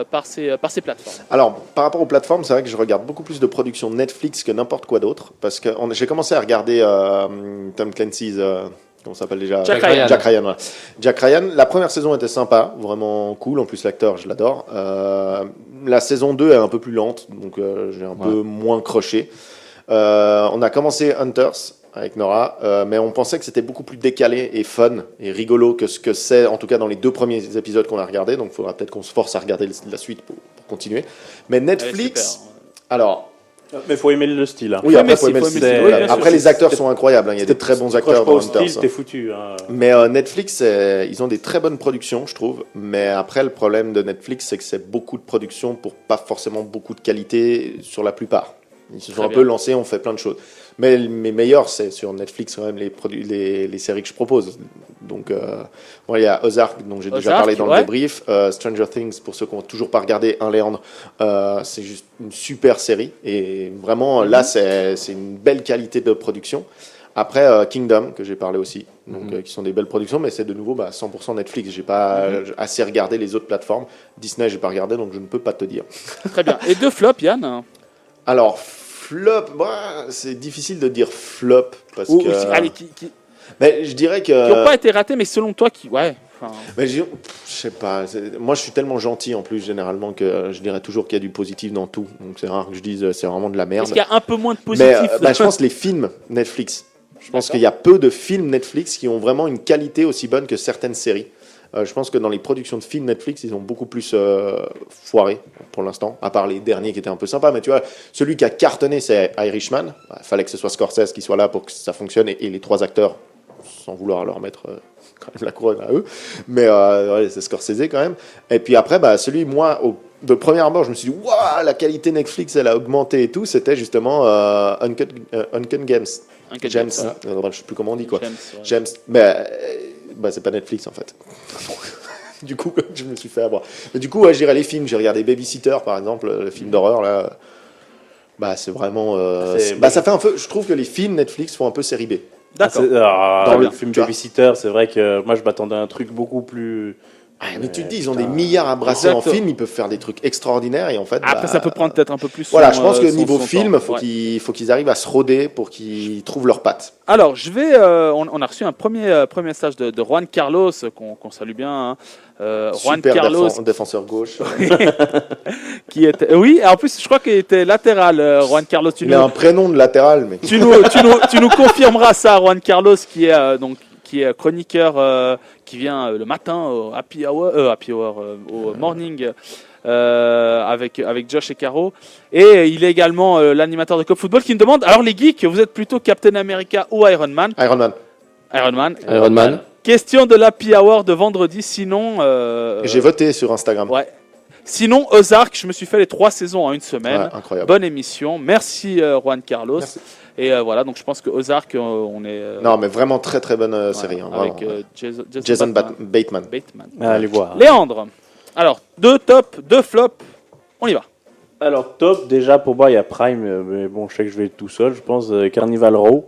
Speaker 1: par ces plateformes.
Speaker 4: Alors, par rapport aux plateformes, c'est vrai que je regarde beaucoup plus de productions Netflix que n'importe quoi d'autre. Parce que j'ai commencé à regarder Tom Clancy's. Comment ça s'appelle déjà?
Speaker 1: Jack Ryan.
Speaker 4: Jack Ryan, voilà. Jack Ryan, la première saison était sympa, vraiment cool. En plus, l'acteur, je l'adore. La saison 2 est un peu plus lente, donc j'ai un peu moins croché. On a commencé Hunters. avec Nora, mais on pensait que c'était beaucoup plus décalé et fun et rigolo que ce que c'est, en tout cas dans les 2 premiers épisodes qu'on a regardés, donc il faudra peut-être qu'on se force à regarder la suite pour continuer. Mais Netflix, alors...
Speaker 3: Mais il faut aimer le style. Hein.
Speaker 4: Oui, après, faut aimer le style. Après, les acteurs sont incroyables. Il y a des très bons acteurs dans Hunters.
Speaker 3: Style, t'es foutu. Hein.
Speaker 4: Mais Netflix, ils ont des très bonnes productions, je trouve. Mais après, le problème de Netflix, c'est que c'est beaucoup de productions pour pas forcément beaucoup de qualité sur la plupart. Ils se sont un peu lancés, on fait plein de choses. Mais mes meilleurs, c'est sur Netflix quand même les séries que je propose. Donc, il y a Ozark, dont j'ai déjà parlé dans le débrief. Stranger Things, pour ceux qui n'ont toujours pas regardé, Léandre, c'est juste une super série. Et vraiment, là, c'est une belle qualité de production. Après, Kingdom, que j'ai parlé aussi, donc, qui sont des belles productions, mais c'est de nouveau 100% Netflix. J'ai pas assez regardé les autres plateformes. Disney, j'ai pas regardé, donc je ne peux pas te dire.
Speaker 1: Très bien. Et 2 flops, Yann?
Speaker 4: Alors, flop, c'est difficile de dire flop parce que.
Speaker 1: Allez,
Speaker 4: mais je dirais que.
Speaker 1: Qui n'ont pas été ratés, mais selon toi, ouais.
Speaker 4: Mais je sais pas. Moi, je suis tellement gentil en plus généralement que je dirais toujours qu'il y a du positif dans tout. Donc c'est rare que je dise c'est vraiment de la merde.
Speaker 1: Est-ce qu'il y a un peu moins de positif?
Speaker 4: Mais je pense les films Netflix. Je pense qu'il y a peu de films Netflix qui ont vraiment une qualité aussi bonne que certaines séries. Je pense que dans les productions de films Netflix, ils ont beaucoup plus foiré pour l'instant, à part les derniers qui étaient un peu sympas. Mais tu vois, celui qui a cartonné, c'est Irishman. Il fallait que ce soit Scorsese qui soit là pour que ça fonctionne et les 3 acteurs, sans vouloir leur mettre quand même la couronne à eux. Mais c'est Scorsese quand même. Et puis après, celui, moi, de premier abord, je me suis dit, waouh, la qualité Netflix, elle a augmenté et tout. C'était justement Uncut Gems. James, je sais plus comment on dit quoi. James, mais c'est pas Netflix en fait. Du coup, je me suis fait avoir. Mais du coup, j'irai les films. J'ai regardé Babysitter par exemple, le film d'horreur là. C'est vraiment. Ça fait un peu. Je trouve que les films Netflix font un peu série B.
Speaker 1: D'accord.
Speaker 3: Dans le film Babysitter, c'est vrai que moi je m'attendais à un truc beaucoup plus.
Speaker 4: Mais tu te dis, ils ont des milliards à brasser en film, ils peuvent faire des trucs extraordinaires et en fait.
Speaker 1: Après, ça peut prendre peut-être un peu plus.
Speaker 4: Voilà, je pense que niveau film, il faut qu'ils arrivent à se roder pour qu'ils trouvent leurs pattes.
Speaker 1: Alors, on a reçu un premier message de Juan Carlos, qu'on salue bien.
Speaker 4: Juan Carlos, défenseur gauche.
Speaker 1: Qui était, oui, en plus, je crois qu'il était latéral, Juan Carlos.
Speaker 4: Il a un prénom de latéral, mais.
Speaker 1: Tu nous confirmeras ça, Juan Carlos, qui est chroniqueur, qui vient le matin au Happy Hour, au Morning avec Josh et Caro. Et il est également l'animateur de Cop Football qui me demande, alors les geeks, vous êtes plutôt Captain America ou Iron Man?
Speaker 2: Iron Man.
Speaker 1: Question de l'Happy Hour de vendredi, sinon...
Speaker 4: J'ai voté sur Instagram.
Speaker 1: Ouais. Sinon, Ozark, je me suis fait les 3 saisons en une semaine.
Speaker 4: Ouais, incroyable.
Speaker 1: Bonne émission. Merci Juan Carlos. Merci. Et voilà, donc je pense que Ozark, on est...
Speaker 4: non, mais vraiment très très bonne série. Hein,
Speaker 1: avec
Speaker 4: Jason Bateman.
Speaker 3: Allez voir.
Speaker 1: Léandre, alors 2 tops, 2 flops, on y va.
Speaker 3: Alors top, déjà pour moi il y a Prime, mais bon je sais que je vais être tout seul, je pense Carnival Row.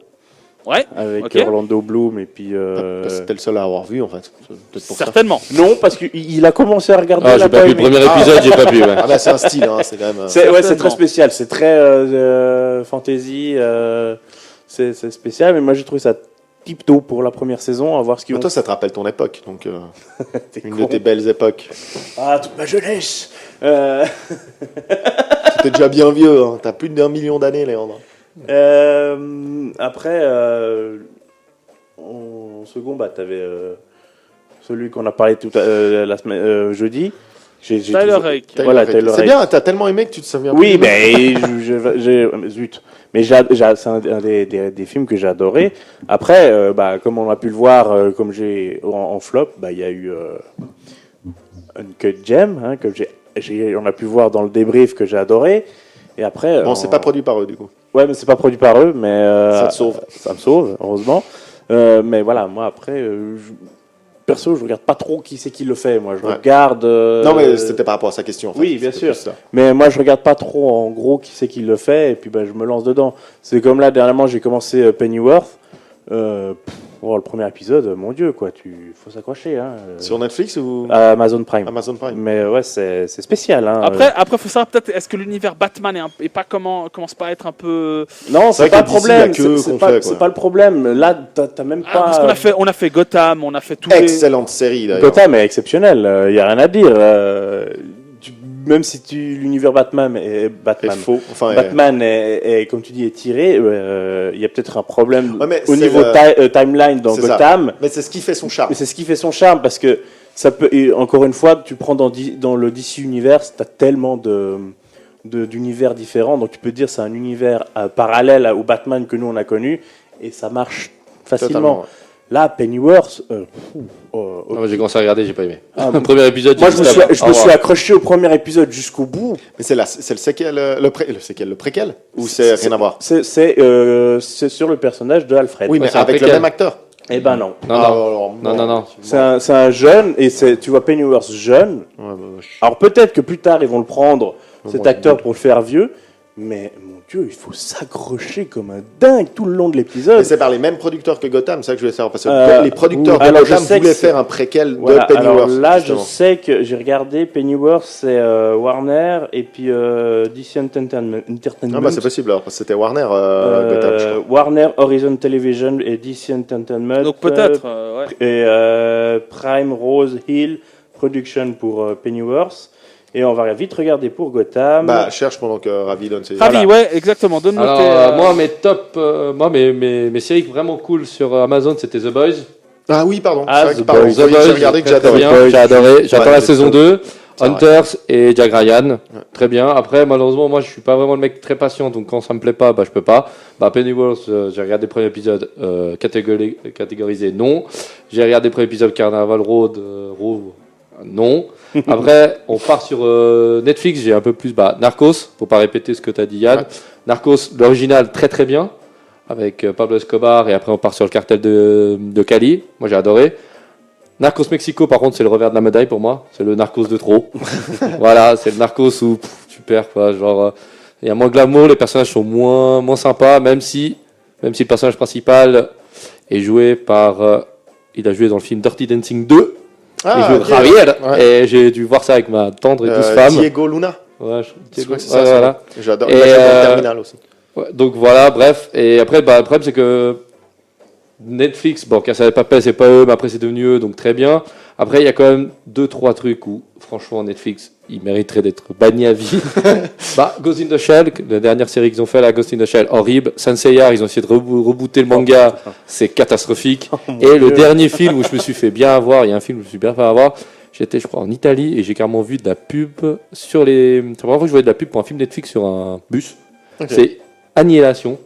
Speaker 1: Ouais.
Speaker 3: Avec Orlando Bloom et puis.
Speaker 4: C'était le seul à avoir vu en fait.
Speaker 1: Certainement.
Speaker 3: Ça. Non, parce qu'il a commencé à regarder.
Speaker 2: J'ai pas vu le premier épisode, j'ai pas pu. Ouais.
Speaker 4: C'est un style, hein, c'est quand même.
Speaker 3: C'est très spécial, c'est très fantasy, c'est spécial, mais moi j'ai trouvé ça tip-top pour la première saison, à voir ce qu'ils vont.
Speaker 4: Toi, ça te rappelle ton époque, donc une de tes belles époques.
Speaker 3: Ah, toute ma jeunesse.
Speaker 4: T'es déjà bien vieux, hein. T'as plus d'1 million d'années, Léandre.
Speaker 3: Après, en second, t'avais celui qu'on a parlé la semaine
Speaker 1: Tyler
Speaker 3: jeudi.
Speaker 1: Rake.
Speaker 3: Voilà, Tyler Rake.
Speaker 4: C'est bien, t'as tellement aimé que tu te souviens.
Speaker 3: Oui, mais zut. Mais c'est un des films que j'ai adoré. Après, comme on a pu le voir, comme j'ai en flop, il y a eu Uncut Gem, hein, que on a pu voir dans le débrief que j'ai adoré. Et après,
Speaker 4: c'est pas produit par eux du coup.
Speaker 3: Ouais, mais c'est pas produit par eux, mais
Speaker 4: ça te sauve.
Speaker 3: Ça me sauve, heureusement. Mais voilà, moi après, perso, je regarde pas trop qui c'est qui le fait. Moi, je regarde.
Speaker 4: Non, mais c'était par rapport à sa question. En fait.
Speaker 3: Oui, bien sûr. Mais moi, je regarde pas trop en gros qui c'est qui le fait, et puis je me lance dedans. C'est comme là dernièrement, j'ai commencé Pennyworth. Le premier épisode, mon Dieu, quoi, faut s'accrocher. Hein.
Speaker 4: Sur Netflix ou
Speaker 3: Amazon Prime.
Speaker 4: Amazon Prime.
Speaker 3: Mais ouais, c'est spécial. Hein.
Speaker 1: Après, faut savoir peut-être, est-ce que l'univers Batman commence pas à être un peu...
Speaker 3: Non, c'est pas le problème. C'est pas le problème. Là, t'as même pas.
Speaker 1: Parce qu'on a fait Gotham, on a fait tout.
Speaker 4: Excellente série d'ailleurs.
Speaker 3: Gotham est exceptionnel. Y a rien à dire. même si l'univers Batman est
Speaker 4: faux. Enfin,
Speaker 3: Batman est, comme tu dis, est tiré, il y a peut-être un problème au
Speaker 4: c'est
Speaker 3: niveau timeline dans Gotham.
Speaker 4: Mais c'est ce qui fait son charme.
Speaker 3: Mais c'est ce qui fait son charme parce que ça peut. Et encore une fois, tu prends dans le DC Universe, t'as tellement d'univers différents, donc tu peux dire c'est un univers parallèle au Batman que nous on a connu et ça marche facilement.
Speaker 4: Totalement, ouais.
Speaker 3: Là, Pennyworth.
Speaker 2: Moi, j'ai commencé à regarder, j'ai pas aimé. Le premier épisode.
Speaker 3: Moi, je me suis accroché au premier épisode jusqu'au bout.
Speaker 4: Mais c'est le séquel, le préquel ou c'est rien à voir?
Speaker 3: C'est sur le personnage de Alfred.
Speaker 4: Oui, mais avec le même acteur.
Speaker 3: Eh ben non.
Speaker 2: Non.
Speaker 3: C'est un jeune et tu vois Pennyworth jeune.
Speaker 4: Ouais,
Speaker 3: Alors peut-être que plus tard ils vont le prendre cet acteur pour le faire vieux. Mais mon Dieu, il faut s'accrocher comme un dingue tout le long de l'épisode.
Speaker 4: Mais c'est par les mêmes producteurs que Gotham, c'est ça que je voulais savoir. Parce que les producteurs de Gotham voulaient faire un préquel de Pennyworth.
Speaker 3: Alors là,
Speaker 4: justement.
Speaker 3: je sais que j'ai regardé Pennyworth, c'est Warner et puis DC Entertainment.
Speaker 4: Ah bah c'est possible alors, parce que c'était Warner Gotham, je crois.
Speaker 3: Warner, Horizon Television et DC Entertainment.
Speaker 1: Donc peut-être, ouais.
Speaker 3: Et Prime Rose Hill Production pour Pennyworth. Et on va vite regarder pour Gotham.
Speaker 4: Bah, cherche pendant que Ravi donne ses...
Speaker 1: Ravi, ouais, exactement. Donne-nous
Speaker 2: moi, mes séries vraiment cool sur Amazon, c'était The Boys.
Speaker 4: Ah oui, pardon.
Speaker 2: The
Speaker 4: Boys, j'ai regardé que j'ai adoré.
Speaker 2: J'ai adoré. J'attends la saison 2. Hunters et Jack Ryan. Très bien. Après, malheureusement, moi, je suis pas vraiment le mec très patient. Donc, quand ça me plaît pas, je peux pas. Pennyworth, j'ai regardé le premier épisode catégorisé non. J'ai regardé le premier épisode Carnival Road. Non. Après, on part sur Netflix. J'ai un peu plus Narcos, pour pas répéter ce que tu as dit, Yann. Ouais. Narcos, l'original, très très bien, avec Pablo Escobar. Et après, on part sur le cartel de Cali. Moi, j'ai adoré. Narcos Mexico, par contre, c'est le revers de la médaille pour moi. C'est le Narcos de trop. Voilà, c'est le Narcos où tu perds, quoi. Genre, il y a moins de glamour, les personnages sont moins sympas, même si le personnage principal est joué par. Il a joué dans le film Dirty Dancing 2. Javier, et j'ai dû voir ça avec ma tendre et douce femme.
Speaker 4: Diego Luna.
Speaker 2: Ouais,
Speaker 4: Diego, c'est ça. Voilà. J'adore.
Speaker 2: Et Terminal aussi. Ouais, donc voilà, bref. Et après, le problème c'est que Netflix, Casa de Papel, c'est pas eux, mais après c'est devenu eux, donc très bien. Après, il y a quand même 2-3 trucs où, franchement, Netflix, ils mériteraient d'être bannis à vie. Ghost in the Shell, la dernière série qu'ils ont fait, Ghost in the Shell, horrible. Sanseiya, ils ont essayé de rebooter le manga, c'est catastrophique. Et le dernier film où je me suis fait bien avoir, il y a un film où je me suis bien fait avoir, j'étais, je crois, en Italie et j'ai carrément vu de la pub sur les. C'est la première fois que je voyais de la pub pour un film Netflix sur un bus. Okay. C'est Annihilation.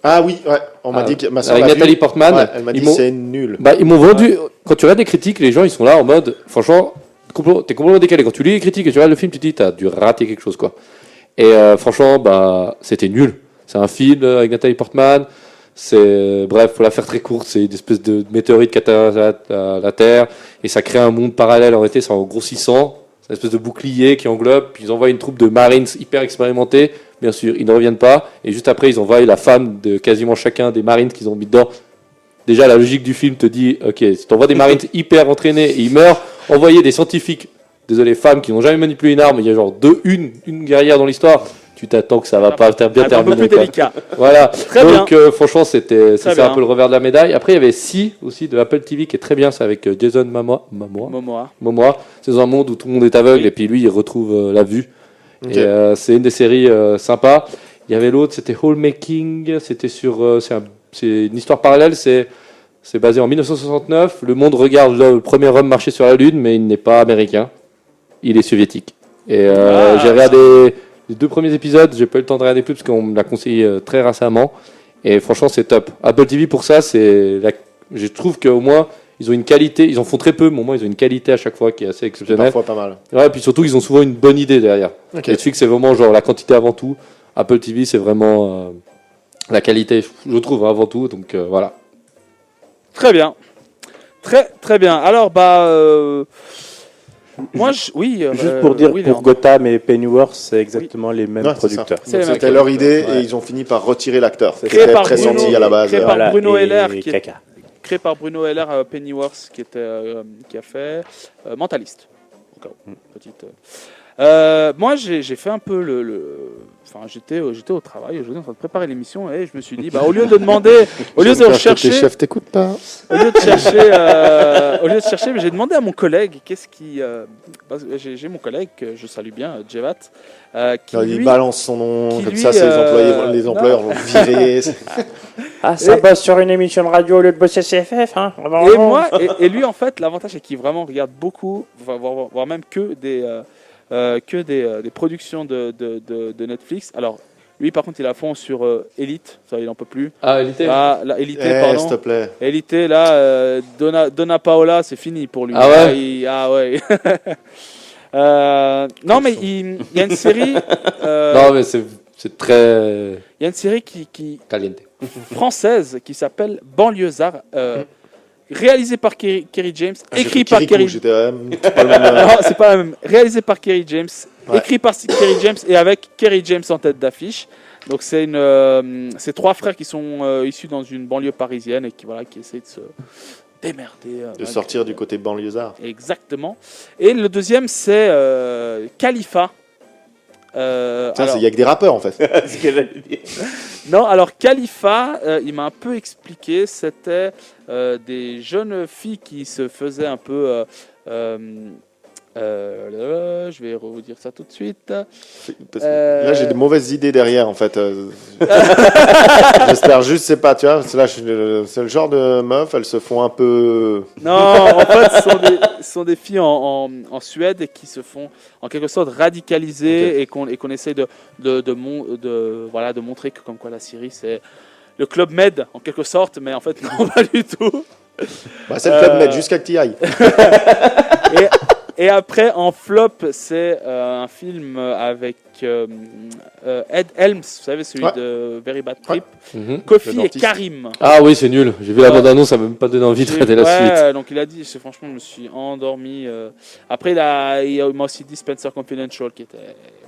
Speaker 4: Ah oui, ouais. On m'a dit que ma soeur
Speaker 2: avec Nathalie Portman,
Speaker 4: elle m'a dit c'est nul.
Speaker 2: Ils m'ont vendu. Quand tu regardes les critiques, les gens ils sont là en mode, franchement, t'es complètement décalé. Quand tu lis les critiques et tu regardes le film, tu te dis t'as dû rater quelque chose quoi. Et franchement, c'était nul. C'est un film avec Nathalie Portman. Bref, faut la faire très courte. C'est une espèce de météorite qui atteint la Terre et ça crée un monde parallèle. En réalité, c'est en grossissant. C'est une espèce de bouclier qui englobe. Puis ils envoient une troupe de Marines hyper expérimentés. Bien sûr, ils ne reviennent pas. Et juste après, ils envoient la femme de quasiment chacun des Marines qu'ils ont mis dedans. Déjà, la logique du film te dit, ok, si tu envoies des Marines hyper entraînés et ils meurent, envoyer des scientifiques, désolé, femmes qui n'ont jamais manipulé une arme, il y a genre une guerrière dans l'histoire, tu t'attends que ça va pas bien terminer.
Speaker 1: Un peu plus délicat.
Speaker 2: Voilà. Donc, franchement, c'est un peu le revers de la médaille. Après, il y avait Si aussi de Apple TV qui est très bien, c'est avec Jason Momoa. C'est dans un monde où tout le monde est aveugle et puis lui, il retrouve la vue. Okay. Et c'est une des séries sympas. Il y avait l'autre, c'était Hallmaking, c'était sur, c'est une histoire parallèle, c'est basé en 1969. Le monde regarde le premier homme marcher sur la Lune, mais il n'est pas américain, il est soviétique. Et j'ai regardé les 2 premiers épisodes, j'ai pas eu le temps de regarder plus parce qu'on me l'a conseillé très récemment. Et franchement, c'est top. Apple TV pour ça, je trouve qu'au moins ils ont une qualité, ils en font très peu, mais au moins ils ont une qualité à chaque fois qui est assez exceptionnelle.
Speaker 4: Parfois pas mal.
Speaker 2: Ouais, et puis surtout ils ont souvent une bonne idée derrière. Okay. Netflix c'est vraiment genre la quantité avant tout. Apple TV c'est vraiment la qualité, je trouve avant tout. Donc voilà.
Speaker 1: Très bien, très bien. Alors moi
Speaker 3: juste pour dire pour Gotham et Pennyworth c'est exactement les mêmes producteurs.
Speaker 4: C'était leur idée et ils ont fini par retirer l'acteur. C'était très senti à la base.
Speaker 1: Créé par Bruno Heller créé par Bruno Heller, Pennyworth qui a fait Mentalist. Petite. Moi, j'ai fait un peu Enfin, j'étais au travail, aujourd'hui en train de préparer l'émission et je me suis dit, au lieu de demander, au lieu de rechercher,
Speaker 4: tes chefs t'écoutent pas.
Speaker 1: au lieu de chercher, j'ai demandé à mon collègue qu'est-ce qui, parce que j'ai mon collègue que je salue bien, Jevat, qui
Speaker 4: Il
Speaker 1: lui,
Speaker 4: balance son nom,
Speaker 1: qui
Speaker 4: comme
Speaker 1: lui,
Speaker 4: ça, les employeurs vont virer.
Speaker 3: Ah, ça bosse sur une émission de radio au lieu de bosser CFF, hein.
Speaker 1: Et moi, et lui en fait, l'avantage c'est qu'il vraiment regarde beaucoup, voire même que des productions de Netflix. Alors, lui, par contre, il est à fond sur Elite, ça, il n'en peut plus.
Speaker 2: Ah, Elite.
Speaker 1: Elite, pardon.
Speaker 4: S'il te plaît.
Speaker 1: Elite, là, Donna Paola, c'est fini pour lui.
Speaker 2: Ah ouais.
Speaker 1: Ouais. Non, mais il y a une série.
Speaker 2: Non, mais c'est très.
Speaker 1: Il y a une série qui
Speaker 2: caliente.
Speaker 1: française qui s'appelle Banlieusard. Réalisé par Kerry James, écrit par Kerry. Non, c'est pas la même. Réalisé par Kerry James, écrit par Kerry James et avec Kerry James en tête d'affiche. Donc c'est trois frères qui sont issus dans une banlieue parisienne et qui essayent de se démerder.
Speaker 4: De sortir du côté banlieusard.
Speaker 1: Exactement. Et le deuxième c'est Khalifa.
Speaker 4: Il y a que des rappeurs en fait.
Speaker 3: Ce que j'allais dire.
Speaker 1: Non, alors Khalifa, il m'a un peu expliqué, c'était des jeunes filles qui se faisaient un peu... je vais vous dire ça tout de suite.
Speaker 4: Là, j'ai de mauvaises idées derrière en fait. J'espère juste, c'est pas, tu vois, c'est le genre de meuf, elles se font un peu.
Speaker 1: Non, en fait, ce sont des filles en Suède qui se font en quelque sorte radicaliser et qu'on essaie de montrer que comme quoi la Syrie c'est le Club Med en quelque sorte, mais en fait non, pas du tout.
Speaker 4: C'est le Club Med jusqu'à que tu y ailles.
Speaker 1: Et après, en flop, c'est un film avec Ed Helms, vous savez, celui de Very Bad Trip, Kofi et Karim.
Speaker 2: Ah oui, c'est nul. J'ai vu la bande-annonce, ça m'a même pas donné envie de regarder la suite.
Speaker 1: Donc il a dit, franchement, je me suis endormi. Après, il m'a aussi dit Spencer Confidential, qui était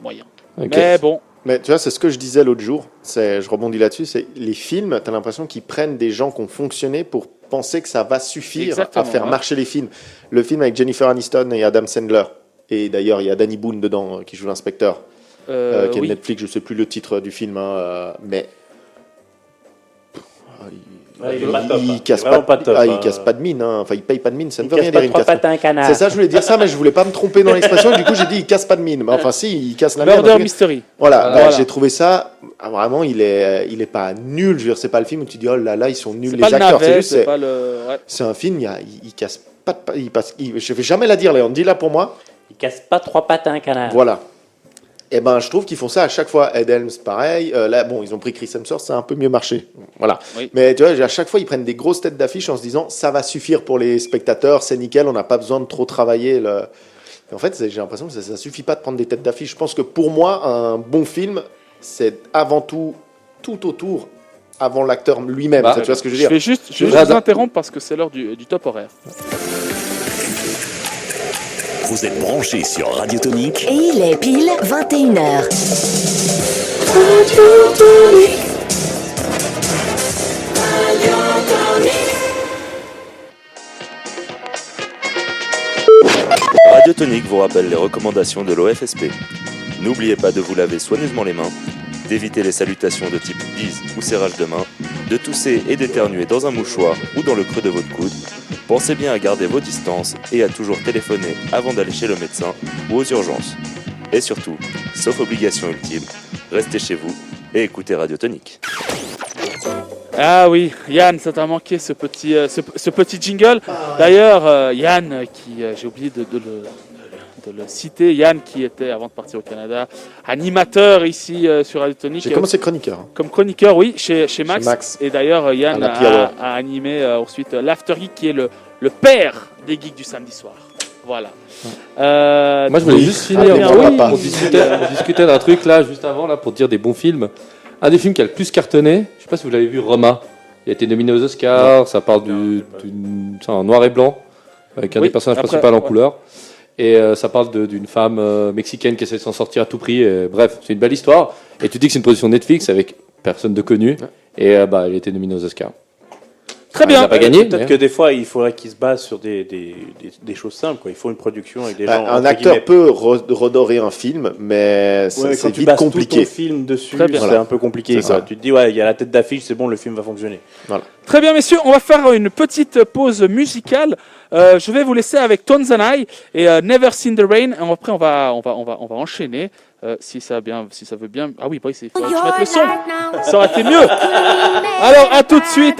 Speaker 1: moyen. Okay. Mais bon.
Speaker 4: Mais tu vois, c'est ce que je disais l'autre jour, je rebondis là-dessus, c'est les films, tu as l'impression qu'ils prennent des gens qui ont fonctionné pour penser que ça va suffire à faire marcher les films. Le film avec Jennifer Aniston et Adam Sandler, et d'ailleurs il y a Danny Boone dedans qui joue l'inspecteur, qui est de Netflix, je ne sais plus le titre du film, mais... il casse pas de mine, enfin il paye pas de mine, ça ne veut rien dire. C'est ça, je voulais dire ça, mais je voulais pas me tromper dans l'expression. Du coup, j'ai dit il casse pas de mine. Mais enfin, si, il casse la mine.
Speaker 1: Murder Mystery.
Speaker 4: Voilà. J'ai trouvé ça vraiment, il est pas nul. Je veux dire, c'est pas le film où tu dis oh là là, ils sont nuls les acteurs. C'est un film, il casse pas de. Je vais jamais la dire, Léon. Dis-la pour moi.
Speaker 3: Il casse pas trois pattes à un canard.
Speaker 4: Voilà. Et je trouve qu'ils font ça à chaque fois. Ed Helms, pareil. Là, bon, ils ont pris Chris Hemsworth, ça a un peu mieux marché. Voilà. Oui. Mais tu vois, à chaque fois, ils prennent des grosses têtes d'affiche en se disant, ça va suffire pour les spectateurs, c'est nickel, on n'a pas besoin de trop travailler. Et en fait, j'ai l'impression que ça suffit pas de prendre des têtes d'affiche. Je pense que pour moi, un bon film, c'est avant tout autour, avant l'acteur lui-même. Tu vois ce que je veux dire ?
Speaker 1: Je vais juste vous interrompre parce que c'est l'heure du top horaire.
Speaker 5: Vous êtes branchés sur Radio Tonique.
Speaker 6: Et il est pile 21h.
Speaker 7: Radio Tonique vous rappelle les recommandations de l'OFSP. N'oubliez pas de vous laver soigneusement les mains, d'éviter les salutations de type bise ou serrage de main, de tousser et d'éternuer dans un mouchoir ou dans le creux de votre coude. Pensez bien à garder vos distances et à toujours téléphoner avant d'aller chez le médecin ou aux urgences. Et surtout, sauf obligation ultime, restez chez vous et écoutez Radio Tonique.
Speaker 1: Ah oui, Yann, ça t'a manqué ce petit jingle. D'ailleurs, Yann, j'ai oublié de le citer, Yann qui était, avant de partir au Canada, animateur ici sur Radio Tonique.
Speaker 4: J'ai commencé chroniqueur.
Speaker 1: Comme chroniqueur, oui, chez Max. Et d'ailleurs, Yann a animé ensuite l'After Geek, qui est le père des geeks du samedi soir. Voilà.
Speaker 2: Moi, je voulais juste finir. On discutait d'un truc là, juste avant, là, pour dire des bons films. Un des films qui a le plus cartonné, je ne sais pas si vous l'avez vu, Roma. Il a été nominé aux Oscars, ça parle en noir et blanc, avec un des personnages principaux en couleur. Et ça parle d'une femme mexicaine qui essaie de s'en sortir à tout prix. Bref, c'est une belle histoire. Et tu dis que c'est une production Netflix avec personne de connu. Et elle a été nominée aux Oscars.
Speaker 1: Très bien.
Speaker 2: Il n'a pas gagné.
Speaker 3: Peut-être que des fois, il faudrait qu'il se base sur des choses simples. Quoi. Il faut une production avec des gens.
Speaker 4: Un acteur peut redorer un film, mais c'est
Speaker 3: vite
Speaker 4: vite compliqué.
Speaker 3: Tout ton film dessus, c'est un peu compliqué. Quoi. Tu te dis, il y a la tête d'affiche, c'est bon, le film va fonctionner. Voilà.
Speaker 1: Très bien, messieurs, on va faire une petite pause musicale. Je vais vous laisser avec Tones and I et Never Seen the Rain. Et après, on va enchaîner. Si ça veut bien. Ah oui, il faut que je mette le son. Ça aurait été mieux. Alors, à tout de suite.